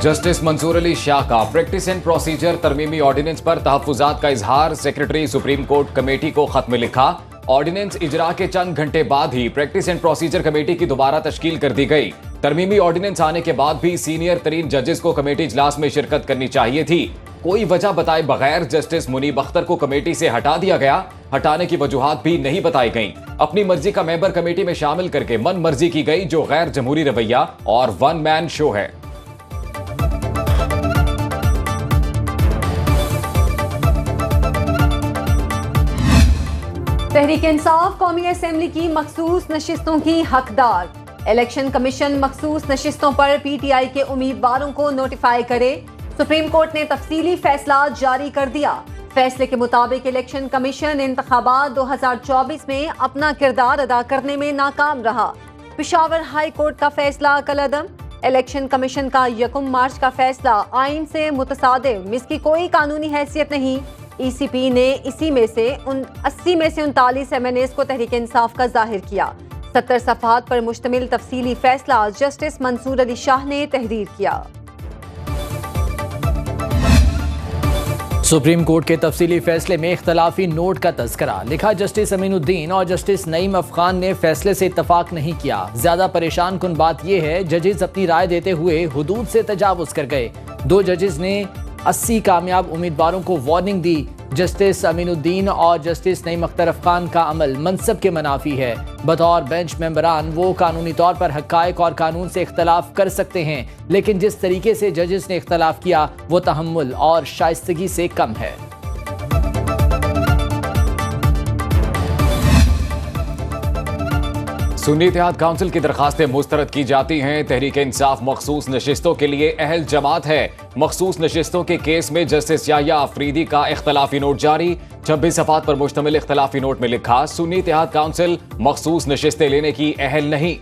Justice Mansoor Ali Shah का practice and procedure तरमीमी ordinance पर तहफ्फुजात का इजहार। सेक्रेटरी सुप्रीम कोर्ट कमेटी को खत में लिखा। ऑर्डिनेंस इजरा के चंद घंटे बाद ही प्रैक्टिस एंड प्रोसीजर कमेटी की दोबारा तश्कील कर दी गई। तरमीमी ऑर्डिनेंस आने के बाद भी सीनियर तरीन जजेस को कमेटी इजलास में शिरकत करनी चाहिए थी। कोई वजह बताए बगैर जस्टिस मुनीब अख्तर को कमेटी से हटा दिया गया। हटाने की वजूहात भी नहीं बताई गईं। अपनी मर्जी का मेंबर कमेटी में शामिल करके मन मर्जी की गई, जो गैर जमहूरी रवैया और वन मैन शो है। तहरीक इंसाफ कौमी असेंबली की मखसूस नशिस्तों की हकदार। इलेक्शन कमीशन मखसूस नशिस्तों पर पीटीआई के उम्मीदवारों को नोटिफाई करे। सुप्रीम कोर्ट ने तफसीली फैसला जारी कर दिया। फैसले के मुताबिक इलेक्शन कमीशन इंतखाबात 2024 में अपना किरदार अदा करने में नाकाम रहा। पेशावर हाई कोर्ट का फैसला कलअदम। इलेक्शन कमीशन का 1 मार्च का फैसला आइन से मुतसादिम, इसकी कोई कानूनी हैसियत नहीं। ईसीपी ने 80 में से 39 एमएनएस को तहरीक इंसाफ का जाहिर किया। 70 सफ़हात पर मुश्तमिल तफसीली फैसला जस्टिस मंसूर अली शाह ने तहरीर किया। सुप्रीम कोर्ट के तफसीली फैसले में इख्तलाफी नोट का तज़किरा। लिखा, जस्टिस अमीनुद्दीन और जस्टिस नईम अफगान ने फैसले से इत्तफाक नहीं किया। ज्यादा परेशान कुन बात यह है, जजेस अपनी राय देते हुए हुदूद से तजावुज कर गए। 2 जजेस ने 80 कामयाब उम्मीदवारों को वार्निंग दी। जस्टिस अमीनुद्दीन और जस्टिस नईम अख्तर अफगान का अमल मनसब के मनाफी है। बतौर बेंच मेंबरान वो कानूनी तौर पर हक़ाइक़ और कानून से इख्तलाफ कर सकते हैं, लेकिन जिस तरीके से जजेस ने इख्तलाफ किया वो तहम्मुल और शाइस्तगी से कम है। सुन्नी इत्तेहाद काउंसिल की दरखास्तें मुस्तरद की जाती हैं। तहरीक इंसाफ मखसूस नशिस्तों के लिए अहल जमात है। मखसूस नशिस्तों के केस में जस्टिस याह्या अफरीदी का इख्तलाफी नोट जारी। 26 सफ़हात पर मुश्तमिल इख्तलाफी नोट में लिखा, सुन्नी इत्तेहाद काउंसिल मखसूस नशिस्तें लेने की अहल नहीं।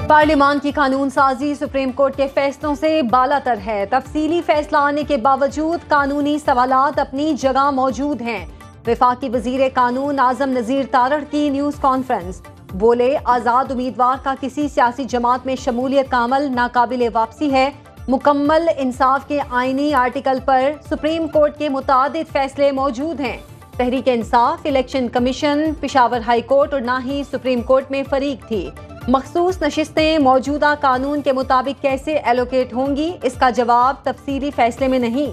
पार्लियामान की कानून साजी सुप्रीम कोर्ट के फैसलों से बालातर है। तफसीली फैसला आने के बावजूद कानूनी सवालात अपनी जगह मौजूद हैं। वफाकी वजीर कानून आजम नजीर तारड़ की न्यूज कॉन्फ्रेंस। बोले, आज़ाद उम्मीदवार का किसी सियासी जमात में शमूलियत का अमल नाकाबिले वापसी है। मुकम्मल इंसाफ के आईनी आर्टिकल पर सुप्रीम कोर्ट के मुतादिद फैसले मौजूद हैं। Tehreek Insaf, election commission, Peshawar high court और ना ही सुप्रीम कोर्ट में फरीक थी। मखसूस नशिस्तें मौजूदा कानून के मुताबिक कैसे एलोकेट होंगी, इसका जवाब तफसीली फैसले में नहीं।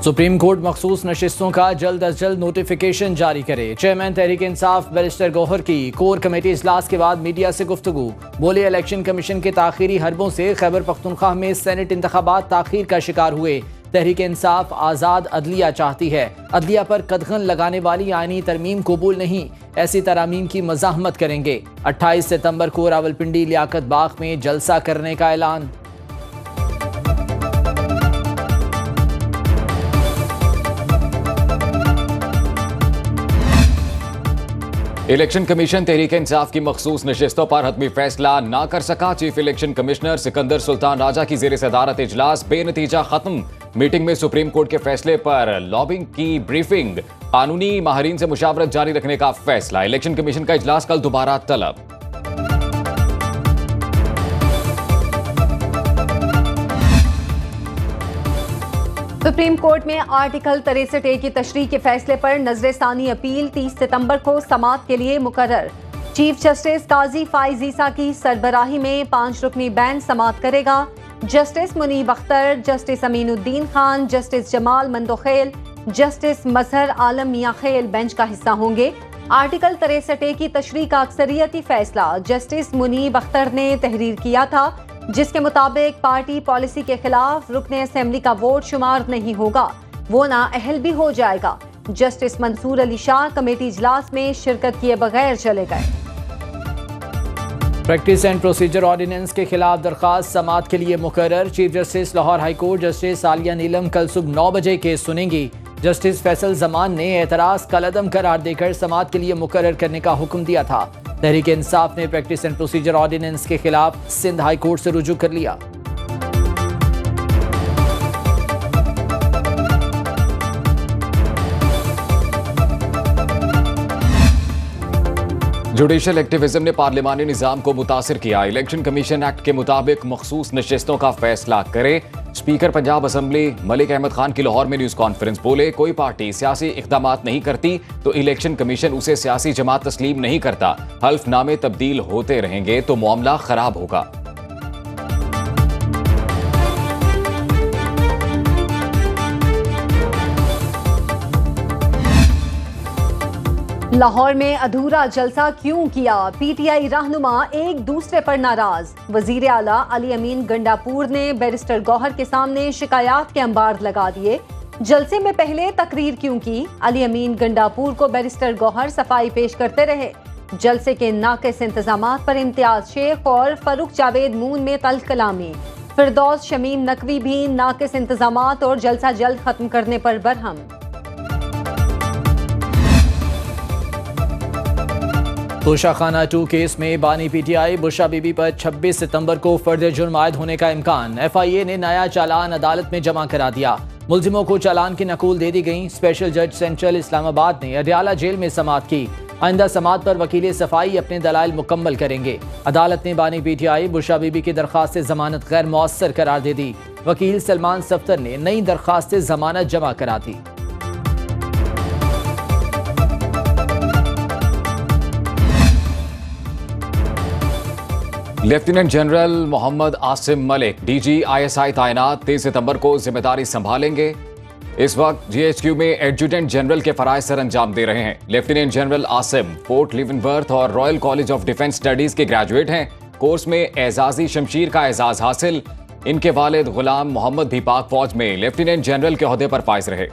सुप्रीम कोर्ट मखसूस नशिस्तों का जल्द अज जल्द नोटिफिकेशन जारी करे। चेयरमैन तहरीक इंसाफ बैरिस्टर गौहर की कोर कमेटी इजलास के बाद मीडिया से गुफ्तगू। बोले, इलेक्शन कमीशन के ताखीरी हरबों से खैबर पख्तूनख्वा में सेनेट इंतखाबात ताखीर का शिकार हुए। तहरीक इंसाफ आज़ाद अदलिया चाहती है। अदलिया पर कदगन लगाने वाली आईनी तरमीम कबूल नहीं। ऐसी तरामीम की मज़ाहमत करेंगे। 28 सितंबर को रावलपिंडी लियाकत बाग में जलसा करने का ऐलान। इलेक्शन कमीशन तहरीक इंसाफ की मखसूस नशिस्तों पर हतमी फैसला ना कर सका। Chief election commissioner Sikandar Sultan Raja की ज़ेर सदारत इजलास बेनतीजा खत्म। मीटिंग में सुप्रीम कोर्ट के फैसले पर लॉबिंग की ब्रीफिंग। कानूनी माहिरीन से मुशावरत जारी रखने का फैसला। इलेक्शन कमीशन का इजलास कल दोबारा तलब। सुप्रीम कोर्ट में आर्टिकल 63A की तशरीह के फैसले पर नजरसानी अपील 30 सितंबर को समाअत के लिए मुकर्रर। चीफ जस्टिस काजी फाइज ईसा की सरबराही में 5 रुकनी बैंच समाअत करेगा। Justice Munib Akhtar, justice Aminuddin Khan, justice Jamal Mandokhel, justice Mazhar Alam Mian Khel bench का हिस्सा होंगे। आर्टिकल 63A की तशरीह का अक्सरियती फैसला जस्टिस मुनीब अख्तर ने तहरीर किया था, जिसके मुताबिक पार्टी पॉलिसी के खिलाफ रुकने असेंबली का वोट शुमार नहीं होगा, वो ना अहल भी हो जाएगा। जस्टिस मंसूर अली शाह कमेटी इजलास में शिरकत किए बगैर चले गए। प्रैक्टिस एंड प्रोसीजर ऑर्डिनेंस के खिलाफ दरखास्त समाअत के लिए मुकर्रर। Chief justice Lahore high court justice Aliya Neelam कल सुबह 9 बजे केस सुनेंगी। जस्टिस फैसल जमान ने एतराज कलअदम करार देकर समाअत के लिए मुकर्रर करने का हुक्म दिया था। तहरीक इंसाफ ने प्रैक्टिस एंड प्रोसीजर ऑर्डिनेंस के खिलाफ सिंध हाई कोर्ट से रुजू कर लिया। जुडिशल एक्टिविज्म ने पार्लिमानी निजाम को मुतासिर किया। इलेक्शन कमीशन एक्ट के मुताबिक मखसूस नशिस्तों का फैसला करे। स्पीकर पंजाब असम्बली मलिक अहमद खान की लाहौर में न्यूज कॉन्फ्रेंस बोले, कोई पार्टी सियासी इक़दामात नहीं करती तो इलेक्शन कमीशन उसे सियासी जमात तस्लीम नहीं करता। हल्फनामे तब्दील होते रहेंगे तो मामला खराब होगा। लाहौर में अधूरा जलसा क्यों किया? पीटीआई रहनुमा एक दूसरे पर नाराज। वजीर आला अली अमीन गंडापुर ने बैरिस्टर गौहर के सामने शिकायत के अंबार लगा दिए। जलसे में पहले तकरीर क्यों की? अली अमीन गंडापुर को बैरिस्टर गौहर सफाई पेश करते रहे। जलसे के नाकिस इंतजामात पर इम्तियाज शेख और फरूख जावेद मून में तल्ख कलामी। फिरदौस शमीम नकवी भी नाकिस इंतजामात और जलसा जल्द खत्म करने पर बरहम। तोशाखाना 2 केस में बानी पीटीआई बुशरा बीबी पर 26 सितंबर को फर्द जुर्म आयद होने का इम्कान। एफआईए ने नया चालान अदालत में जमा करा दिया। मुल्जिमों को चालान की नकूल दे दी गई। स्पेशल जज सेंट्रल इस्लामाबाद ने अडियाला जेल में समाअत की। आइंदा समाअत पर वकील सफाई अपने दलाइल मुकम्मल करेंगे। अदालत ने बानी पीटीआई बुशरा बीबी की दरख्वास्त जमानत गैर मौसर करार दे दी। वकील सलमान सफ्तर ने नई दरख्वास्त जमानत जमा करा दी। Lieutenant general Mohammad Asim Malik DG ISI तैनात 23 सितंबर को जिम्मेदारी संभालेंगे। इस वक्त जीएचक्यू में एडजुटेंट जनरल के फराइज सर अंजाम दे रहे हैं। लेफ्टिनेंट जनरल आसिम फोर्ट लिवनवर्थ और royal college of defence studies के ग्रेजुएट हैं। कोर्स में एजाजी शमशीर का एजाज हासिल। इनके वालिद गुलाम मोहम्मद भी पाक फौज में लेफ्टिनेंट जनरल के ओहदे पर फाइज रहे।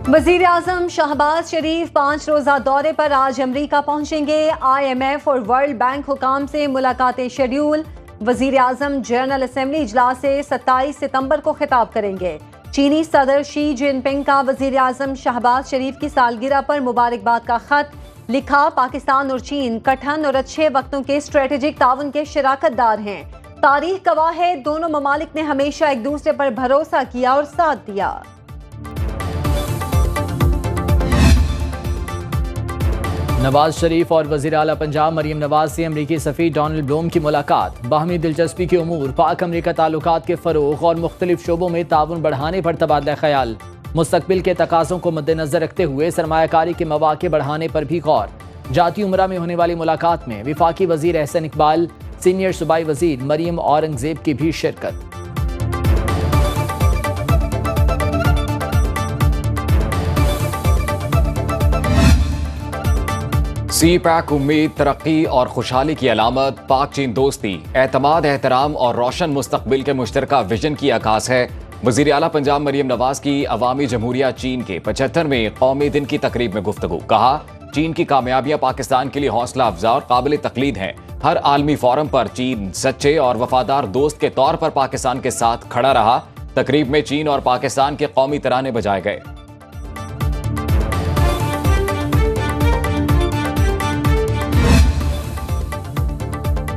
वजीर आजम शहबाज शरीफ 5 रोजा दौरे पर आज अमरीका पहुंचेंगे। IMF और वर्ल्ड बैंक हुकाम से मुलाकातें शेड्यूल। वजीर आजम जनरल असेंबली इजलास से 27 सितंबर को खिताब करेंगे। चीनी सदर शी जिनपिंग का वजीर आजम शहबाज शरीफ की सालगिरह पर मुबारकबाद का खत लिखा। पाकिस्तान और चीन कठिन और अच्छे वक्तों के स्ट्रेटेजिक ताउन के शराकतदार हैं। तारीख गवाह है, दोनों ममालिक ने हमेशा एक दूसरे पर भरोसा किया और साथ दिया। नवाज शरीफ और वज़ीर आला पंजाब मरीम नवाज से अमरीकी सफ़ीर डोनाल्ड ब्लूम की मुलाकात। बाहमी दिलचस्पी के उमूर, पाक अमरीका ताल्लुकात के फ़रोग़ और मुख्तलिफ शोबों में ताउन बढ़ाने पर तबादला ख्याल। मुस्तकबिल के तकाज़ों को मद्देनजर रखते हुए सरमायाकारी के मौक़े बढ़ाने पर भी गौर। जाती उमरा में होने वाली मुलाकात में वफाकी वज़ीर एहसन इकबाल, सीनियर सूबाई वज़ीर मरीम औरंगज़ेब की भी शिरकत। सी पैक उम्मीद, तरक्की और खुशहाली की अलामत। पाक चीन दोस्ती, एतमाद, एहतराम और रोशन मुस्तकबिल के मुश्तरका विजन की आकाश है। वज़ीर आला पंजाब मरीम नवाज की अवामी जमहूरिया चीन के 75वें कौमी दिन की तकरीब में गुफ्तगू। कहा, चीन की कामयाबियां पाकिस्तान के लिए हौसला अफजा और काबिल तकलीद हैं। हर आलमी फोरम पर चीन सच्चे और वफादार दोस्त के तौर पर पाकिस्तान के साथ खड़ा रहा। तकरीब में चीन और पाकिस्तान के कौमी तराने बजाए गए।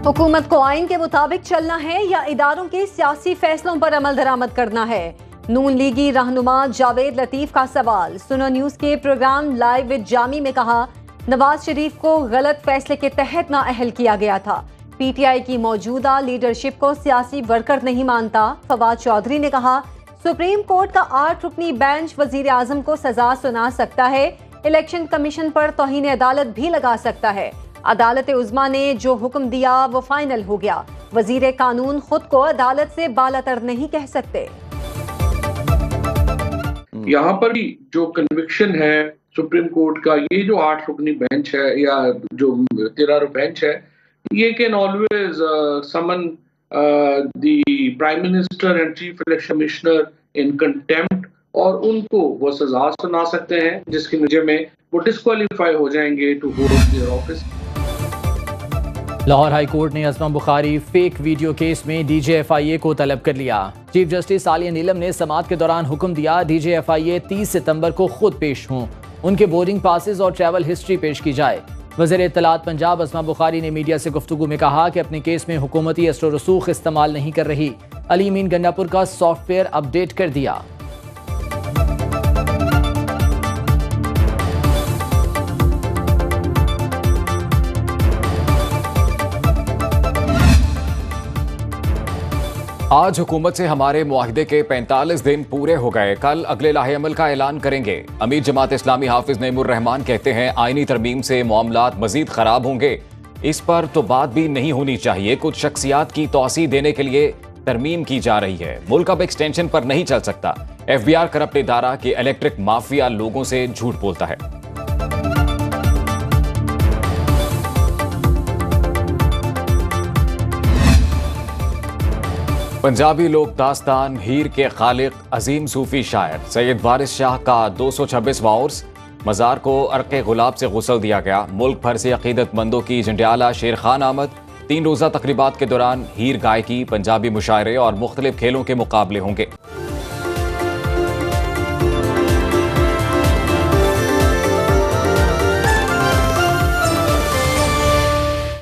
हुकूमत को आइन के मुताबिक चलना है या इदारों के सियासी फैसलों पर अमल दरामद करना है? नून लीगी रहनुमा जावेद लतीफ का सवाल। सुनो न्यूज के प्रोग्राम लाइव विद जामी में कहा, नवाज शरीफ को गलत फैसले के तहत नाअहल किया गया था। पीटीआई की मौजूदा लीडरशिप को सियासी वर्कर नहीं मानता। फवाद चौधरी ने कहा, सुप्रीम कोर्ट का 8 रुकनी बेंच वजीर आजम को सजा सुना सकता है। इलेक्शन कमीशन पर तौहीन अदालत भी लगा सकता है। अदालत उज़्मा ने जो हुक्म दिया वो फाइनल हो गया। वजीर कानून खुद को अदालत से बालातर नहीं कह सकते। यहाँ पर भी जो कन्विक्शन है सुप्रीम कोर्ट का, ये जो 8 रुकनी बेंच है या जो 13 बेंच है, ये can always summon the prime minister and chief election commissioner in contempt और उनको वो सजा सुना सकते हैं जिसके नतीजे में वो डिस्क्वालीफाई हो जाएंगे to hold their office. Lahore high court ने Asma Bukhari fake video case में DGFIA को तलब कर लिया। चीफ जस्टिस आलिया नीलम ने समाअत के दौरान हुक्म दिया, DGFIA 30 सितंबर को खुद पेश हों, उनके बोर्डिंग पासेस और ट्रैवल हिस्ट्री पेश की जाए। वज़ीर इत्तलात पंजाब असमा बुखारी ने मीडिया से गुफ्तगू में कहा कि अपने केस में हुकूमती असर रसूख इस्तेमाल नहीं कर रही। अली अमीन गंडापुर का सॉफ्टवेयर अपडेट कर दिया। आज हुकूमत से हमारे मुआहिदे के 45 दिन पूरे हो गए। कल अगले लाहे-अमल का ऐलान करेंगे। अमीर जमात इस्लामी हाफिज नईमुर रहमान कहते हैं आईनी तरमीम से मामलात मजीद खराब होंगे। इस पर तो बात भी नहीं होनी चाहिए। कुछ शख्सियात की तौसी देने के लिए तरमीम की जा रही है। मुल्क अब एक्सटेंशन पर नहीं चल सकता। FBI करप्ट इदारा कि इलेक्ट्रिक माफिया लोगों से झूठ बोलता है। पंजाबी लोक दास्तान हीर के खालिक अजीम सूफी शायर सैयद वारिस शाह का 226वां उर्स। मज़ार को अर्क़े गुलाब से गुस्ल दिया गया। मुल्क भर से अक़ीदतमंदों की जंडियाला शेर खान आमद। 3 रोज़ा तकरीबात के दौरान हीर गायकी, पंजाबी मुशायरे और मुख्तलिफ खेलों के मुकाबले होंगे।